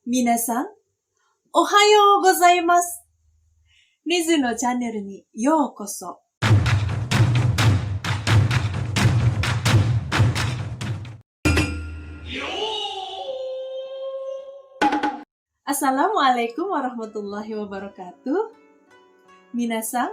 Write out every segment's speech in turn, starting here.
皆さん、おはようございます。リズのチャンネルにようこそ。Assalamualaikum warahmatullahi wabarakatuh. 皆さん、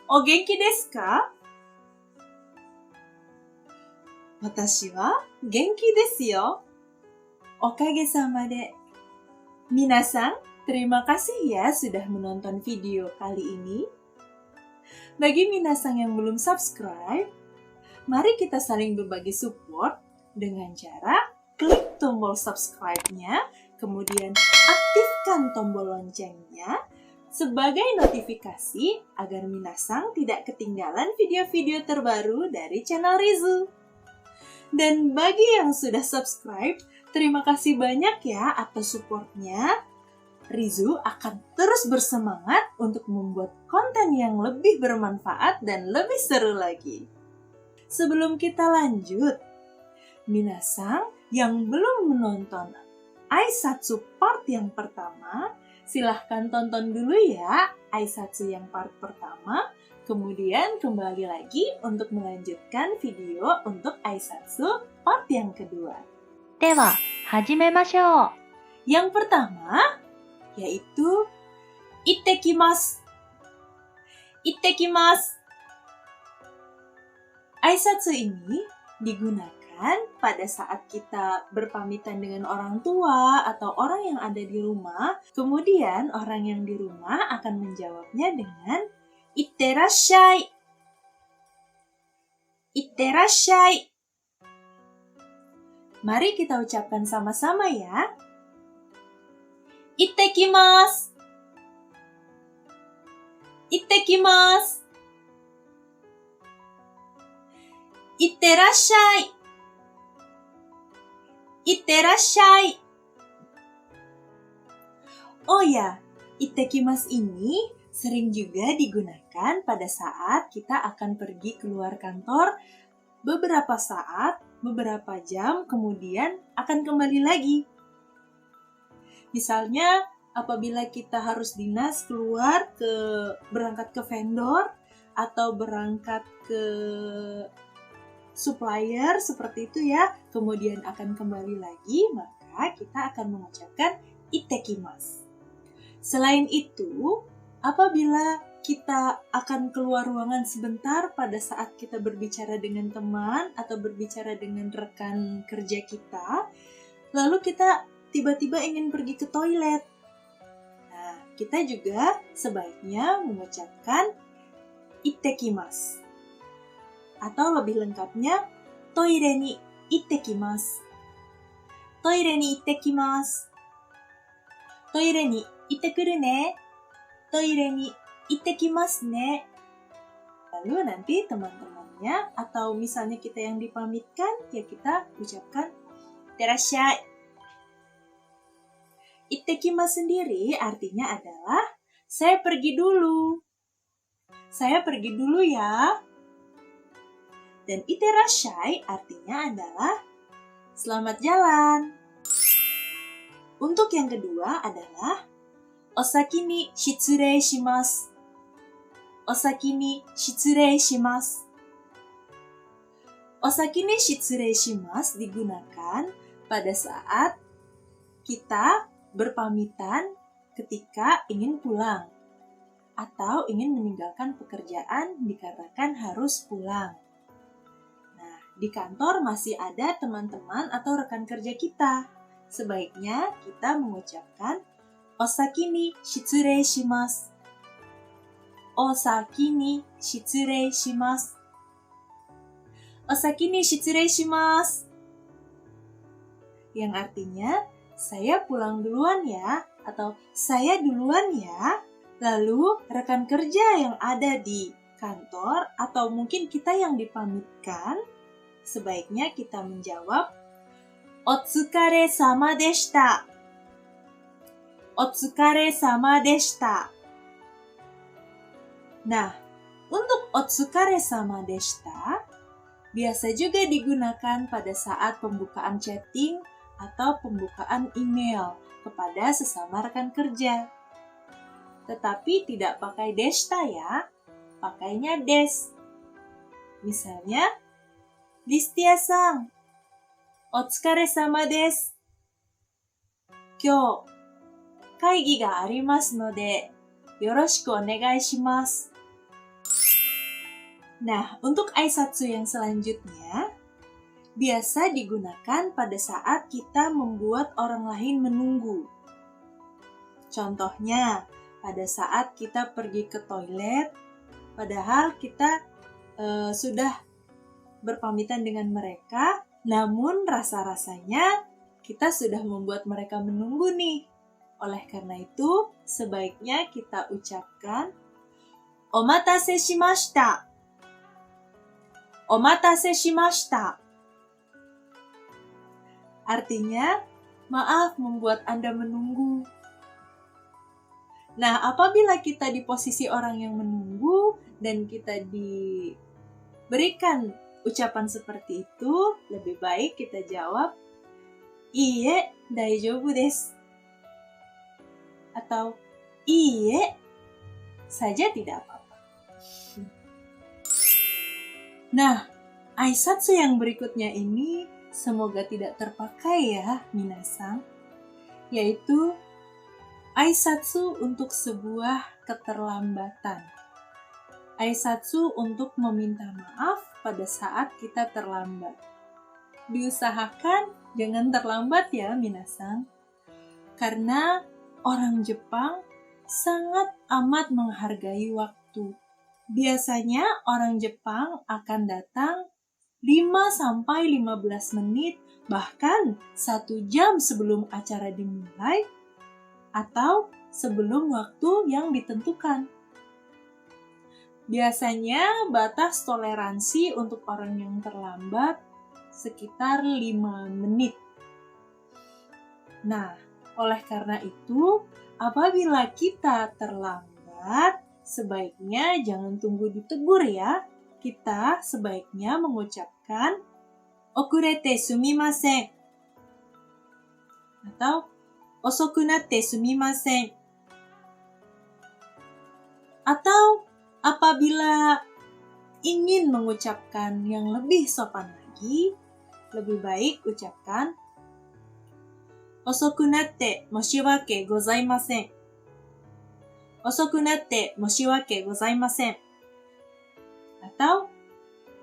お元気ですか？私は元気ですよ。おかげさまで。Minasan, terima kasih ya sudah menonton video kali ini. Bagi minasan yang belum subscribe, mari kita saling berbagi support dengan cara klik tombol subscribe-nya, kemudian aktifkan tombol loncengnya sebagai notifikasi agar minasan tidak ketinggalan video-video terbaru dari channel Rizu. Dan bagi yang sudah subscribe, terima kasih banyak ya atas supportnya. Rizu akan terus bersemangat untuk membuat konten yang lebih bermanfaat dan lebih seru lagi. Sebelum kita lanjut, minasan yang belum menonton Aisatsu part yang pertama, silahkan tonton dulu ya Aisatsu yang part pertama. Kemudian kembali lagi untuk melanjutkan video untuk Aisatsu part yang kedua. では、始めましょう。 Yang pertama yaitu ittekimasu. Ittekimasu. Aisatsu ini digunakan pada saat kita berpamitan dengan orang tua atau orang yang ada di rumah. Kemudian orang yang di rumah akan menjawabnya dengan itterashai. Itterashai. Mari kita ucapkan sama-sama ya. Ittekimasu. Ittekimasu. Itterashai. Itterashai. Oh ya, ittekimasu ini sering juga digunakan pada saat kita akan pergi keluar kantor beberapa saat, beberapa jam, kemudian akan kembali lagi. Misalnya, apabila kita harus dinas keluar berangkat ke vendor atau berangkat ke supplier seperti itu ya, kemudian akan kembali lagi, maka kita akan mengucapkan ittekimasu. Selain itu, apabila kita akan keluar ruangan sebentar pada saat kita berbicara dengan teman atau berbicara dengan rekan kerja kita, lalu kita tiba-tiba ingin pergi ke toilet. Nah, kita juga sebaiknya mengucapkan ittekimasu. Atau lebih lengkapnya, toire ni ittekimasu. Toire ni ittekimasu. Toire ni ittekuru ne. Toire ni ittekimasu ne. Lalu nanti teman-temannya atau misalnya kita yang dipamitkan, ya kita ucapkan itterashai. Ittekimasu sendiri artinya adalah saya pergi dulu. Saya pergi dulu ya. Dan itterashai artinya adalah selamat jalan. Untuk yang kedua adalah osaki ni shitsurei shimasu. Osaki ni shitsurei shimasu. Osaki ni shitsurei shimasu digunakan pada saat kita berpamitan ketika ingin pulang atau ingin meninggalkan pekerjaan dikarenakan harus pulang. Nah, di kantor masih ada teman-teman atau rekan kerja kita. Sebaiknya kita mengucapkan osaki ni shitsurei shimasu. Osaki ni shitsurei shimasu. Osaki ni shitsurei shimasu. Yang artinya saya pulang duluan ya, atau saya duluan ya. Lalu rekan kerja yang ada di kantor atau mungkin kita yang dipamitkan, sebaiknya kita menjawab otsukare sama deshita. Otsukare sama deshita. Nah, untuk otsukare sama deshita biasa juga digunakan pada saat pembukaan chatting atau pembukaan email. kepada sesama rekan kerja. Tetapi tidak pakai deshita ya, pakainya des. Misalnya, Listia-san, otsukare-sama desu. Kyou, kaigi ga arimasu node, yoroshiku onegai shimasu. Nah, untuk aisatsu yang selanjutnya, biasa digunakan pada saat kita membuat orang lain menunggu. Contohnya, pada saat kita pergi ke toilet, padahal kita sudah berpamitan dengan mereka, namun rasa-rasanya kita sudah membuat mereka menunggu nih. Oleh karena itu, sebaiknya kita ucapkan omatase shimashita. Omatase shimashita. Artinya, maaf membuat Anda menunggu. Nah, apabila kita di posisi orang yang menunggu dan kita diberikan ucapan seperti itu, lebih baik kita jawab, Iie, daijoubu desu. Atau, Iie, saja tidak apa-apa. Nah, aisatsu yang berikutnya ini semoga tidak terpakai ya, minasan. Yaitu, aisatsu untuk sebuah keterlambatan. Aisatsu untuk meminta maaf pada saat kita terlambat. Diusahakan jangan terlambat ya, minasan. Karena orang Jepang sangat amat menghargai waktu. Biasanya orang Jepang akan datang 5-15 menit, bahkan 1 jam sebelum acara dimulai, atau sebelum waktu yang ditentukan. Biasanya batas toleransi untuk orang yang terlambat sekitar 5 menit. Nah, oleh karena itu, apabila kita terlambat, sebaiknya jangan tunggu ditegur ya. Kita sebaiknya mengucapkan okurete sumimasen atau osoku natte sumimasen. Atau apabila ingin mengucapkan yang lebih sopan lagi, lebih baik ucapkan osoku natte moshiwake gozaimasen. Osoku natte moshiwake gozaimasen. Atau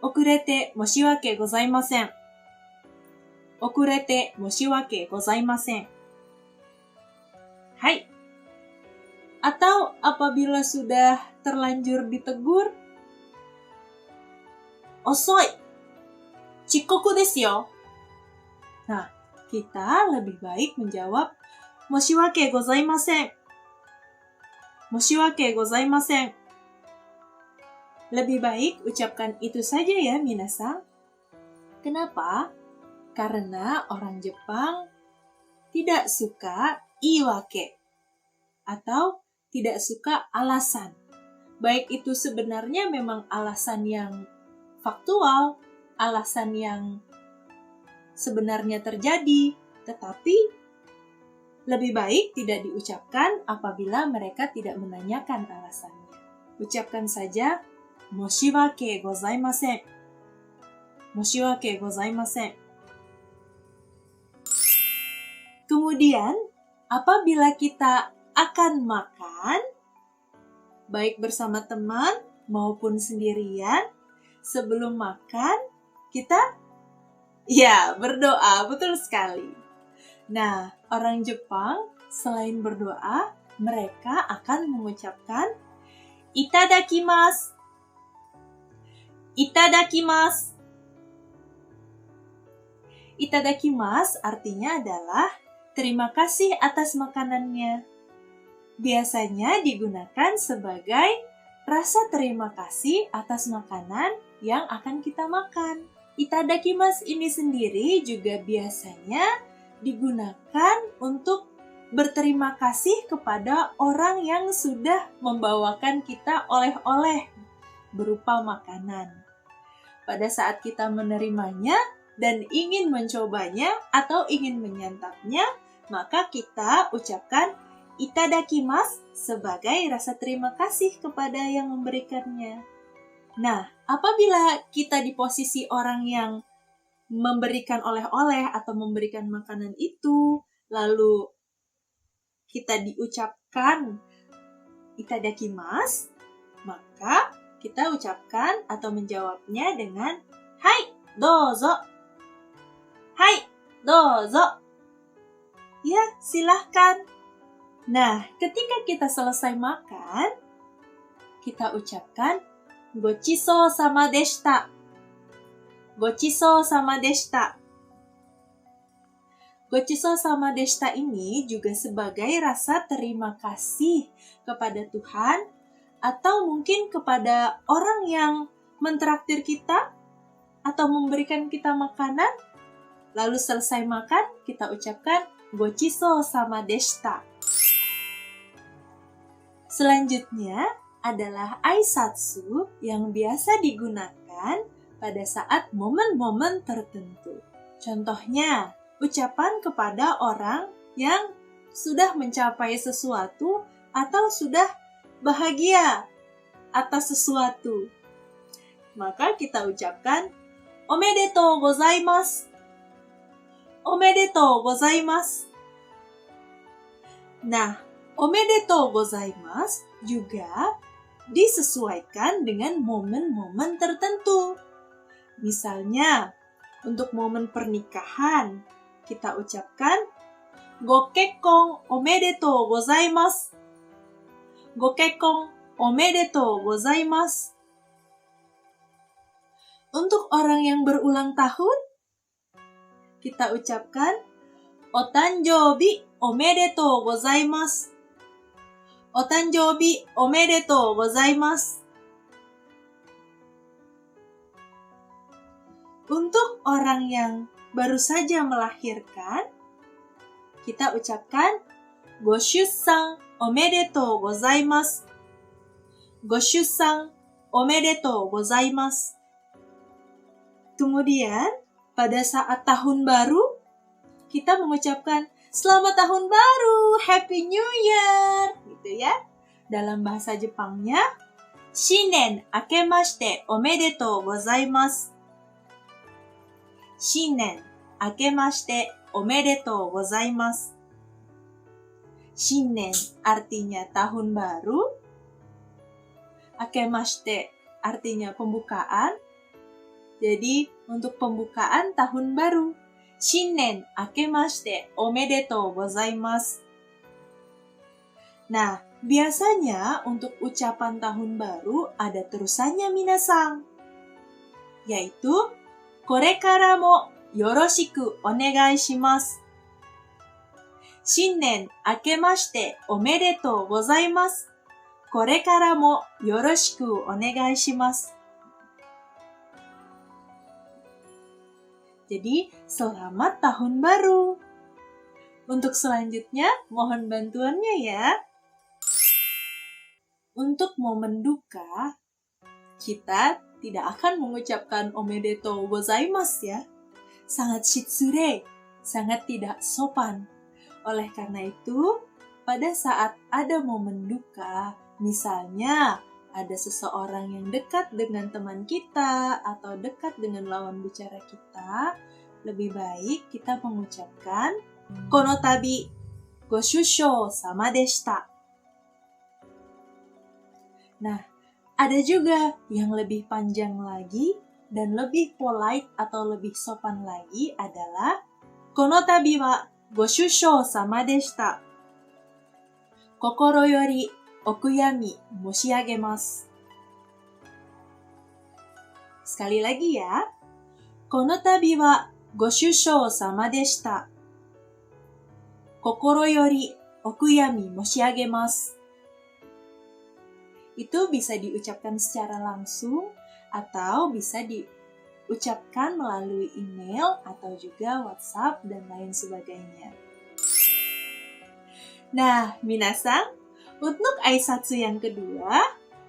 okurete moshiwake gozaimasen. Okurete moshiwake gozaimasen. Hai. Atau apabila sudah terlanjur ditegur, osoi, chikoku desu yo. Nah, kita lebih baik menjawab moshiwake gozaimasen. Moshiwake gozaimasen. Lebih baik ucapkan itu saja ya, minasan. Kenapa? Karena orang Jepang tidak suka iwake atau tidak suka alasan. Baik itu sebenarnya memang alasan yang faktual, alasan yang sebenarnya terjadi, tetapi lebih baik tidak diucapkan apabila mereka tidak menanyakan alasannya. Ucapkan saja, moshiwake gozaimasen. Moshiwake gozaimasen. Kemudian, apabila kita akan makan, baik bersama teman maupun sendirian, sebelum makan, kita berdoa, betul sekali. Nah, orang Jepang selain berdoa, mereka akan mengucapkan itadakimasu. Itadakimasu. Itadakimasu artinya adalah terima kasih atas makanannya. Biasanya digunakan sebagai rasa terima kasih atas makanan yang akan kita makan. Itadakimasu ini sendiri juga biasanya digunakan untuk berterima kasih kepada orang yang sudah membawakan kita oleh-oleh berupa makanan. Pada saat kita menerimanya dan ingin mencobanya atau ingin menyantapnya, maka kita ucapkan itadakimasu sebagai rasa terima kasih kepada yang memberikannya. Nah, apabila kita di posisi orang yang memberikan oleh-oleh atau memberikan makanan itu, lalu kita diucapkan itadakimasu, maka kita ucapkan atau menjawabnya dengan hai, dozo. Hai, dozo. Ya, silahkan. Nah, ketika kita selesai makan, kita ucapkan gochiso sama deshita. Gochiso sama deshita. Gochiso sama deshita ini juga sebagai rasa terima kasih kepada Tuhan atau mungkin kepada orang yang mentraktir kita atau memberikan kita makanan. Lalu selesai makan, kita ucapkan gochiso sama deshita. Selanjutnya adalah aisatsu yang biasa digunakan pada saat momen-momen tertentu. Contohnya, ucapan kepada orang yang sudah mencapai sesuatu atau sudah bahagia atas sesuatu. Maka kita ucapkan omedetou gozaimasu. Omedetou gozaimasu. Nah, omedetou gozaimasu juga disesuaikan dengan momen-momen tertentu. Misalnya, untuk momen pernikahan, kita ucapkan gokekkon omedetou gozaimasu. Gokekkon omedetou gozaimasu. Untuk orang yang berulang tahun, kita ucapkan otanjoubi omedetou gozaimasu. Otanjoubi omedetou gozaimasu. Untuk orang yang baru saja melahirkan, kita ucapkan goshussan omedetou gozaimasu. Goshussan omedetou gozaimasu. Kemudian, pada saat tahun baru, kita mengucapkan Selamat Tahun Baru, Happy New Year, gitu ya. Dalam bahasa Jepangnya, Shinnen akemashite omedetou gozaimasu. Shinnen akemashite omedetou gozaimasu. Shinnen artinya tahun baru. Akemashite artinya pembukaan. Jadi, untuk pembukaan tahun baru. Shinnen akemashite omedetou gozaimasu. Nah, biasanya untuk ucapan tahun baru ada terusannya minasan. Yaitu, korekara mo yoroshiku onegai shimasu. Shinnen akemashite omedetou gozaimasu. Korekara mo yoroshiku onegai shimasu. Jadi, selamat tahun baru. Untuk selanjutnya, mohon bantuannya ya. Untuk momen duka, kita tidak akan mengucapkan omedetou gozaimasu ya. Sangat shitsure, sangat tidak sopan. Oleh karena itu, pada saat ada momen duka, misalnya ada seseorang yang dekat dengan teman kita atau dekat dengan lawan bicara kita, lebih baik kita mengucapkan kono tabi goshusho sama deshita. Nah, ada juga yang lebih panjang lagi dan lebih polite atau lebih sopan lagi adalah kono tabi wa goshusho sama deshita. Kokoro yori okuyami moshiagemasu. Sekali lagi ya. Kono tabi wa goshusho sama deshita. Kokoro yori okuyami moshiagemasu. Itu bisa diucapkan secara langsung atau bisa diucapkan melalui email atau juga WhatsApp dan lain sebagainya. Nah, minasan, untuk aisatsu yang kedua,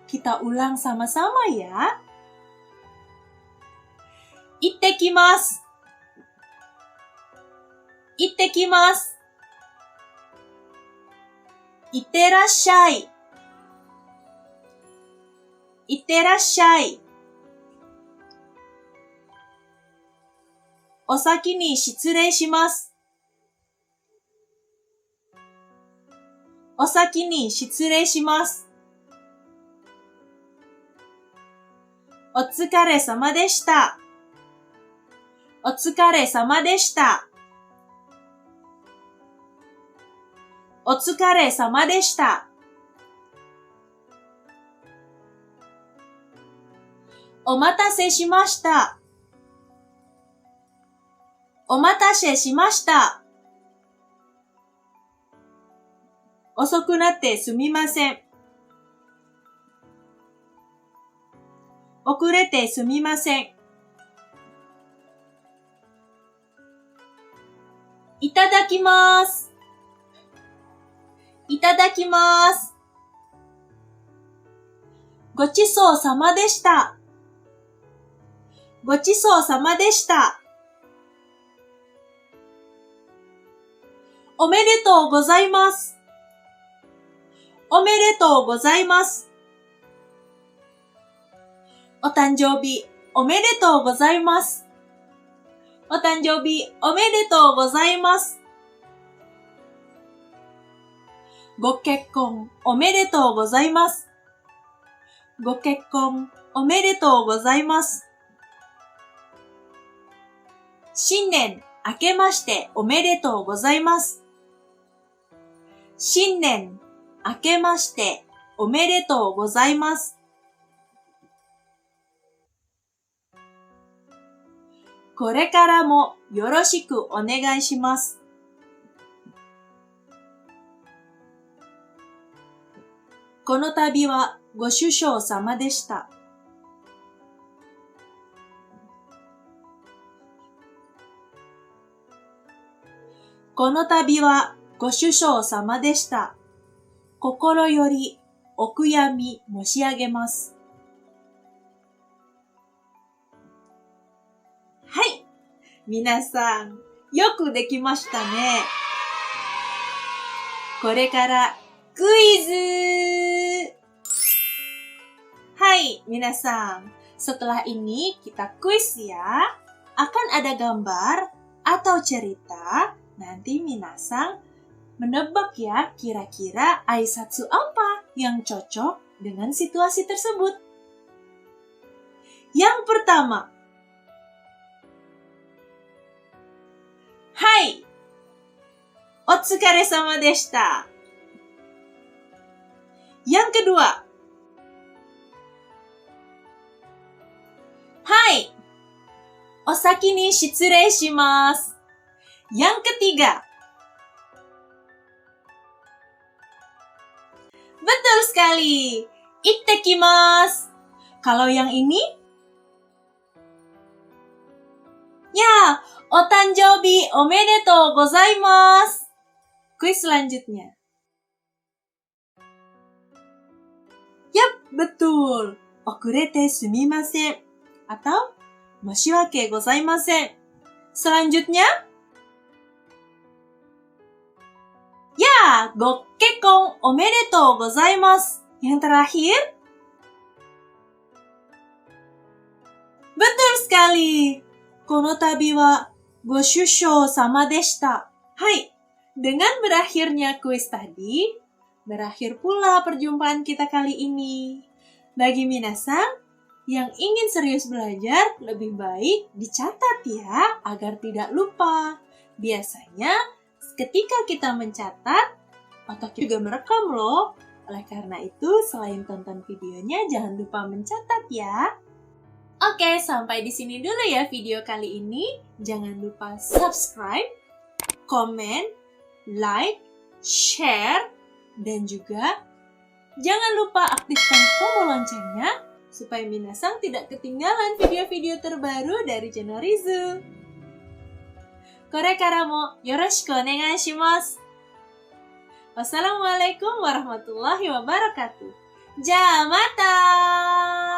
kita ulang sama-sama ya. Ittekimasu. Ittekimasu. いってらっしゃい。いってらっしゃい。お先に失礼します。お先に失礼します。お疲れ様でした。お疲れ様でした。お疲れ様でした。お待たせしました。お待たせしました。遅くなってすみません。遅れてすみません。いただきます。いただきます。ごちそうさまでした。ごちそうさまでした。おめでとうございます。おめでとうございます。お誕生日おめでとうございます。お誕生日おめでとうございます。ご結婚おめでとうございます。ご結婚おめでとうございます。新年明けましておめでとうございます。新年明けましておめでとうございます。これからもよろしくお願いします。この度はご愁傷様でした。この度はご愁傷様でした。心よりお悔やみ申し上げます。はい。皆さん、よくできましたね。これからクイズ. Hai, minasan. Setelah ini kita kuis ya. Akan ada gambar atau cerita. Nanti minasan menebak ya kira-kira aisatsu apa yang cocok dengan situasi tersebut. Yang pertama. Hai. Otsukaresama deshita. Yang kedua. Hai. Osaki ni shitsurei shimasu. Yang ketiga. Betul sekali. Ittekimasu. Kalau yang ini? Ya, otanjoubi omedetou gozaimasu. Kuis selanjutnya. Yap, betul. Okurete sumimasen. Atau moshiwake gozaimasen. Selanjutnya. Ya, gokkekon omedetou gozaimasu. Yang terakhir. Betul sekali. Kono tabi wa go shushou sama deshita. Hai, dengan berakhirnya kuis tadi, berakhir pula perjumpaan kita kali ini. Bagi minasan yang ingin serius belajar, lebih baik dicatat ya, agar tidak lupa. Biasanya, ketika kita mencatat, otak juga merekam loh. Oleh karena itu, selain tonton videonya, jangan lupa mencatat ya. Oke, sampai di sini dulu ya video kali ini. Jangan lupa subscribe, komen, like, share, dan juga jangan lupa aktifkan tombol loncengnya supaya minasan tidak ketinggalan video-video terbaru dari channel Rizu. Korekara mo yoroshiku onegai shimasu. Wassalamualaikum warahmatullahi wabarakatuh. Ja, mata!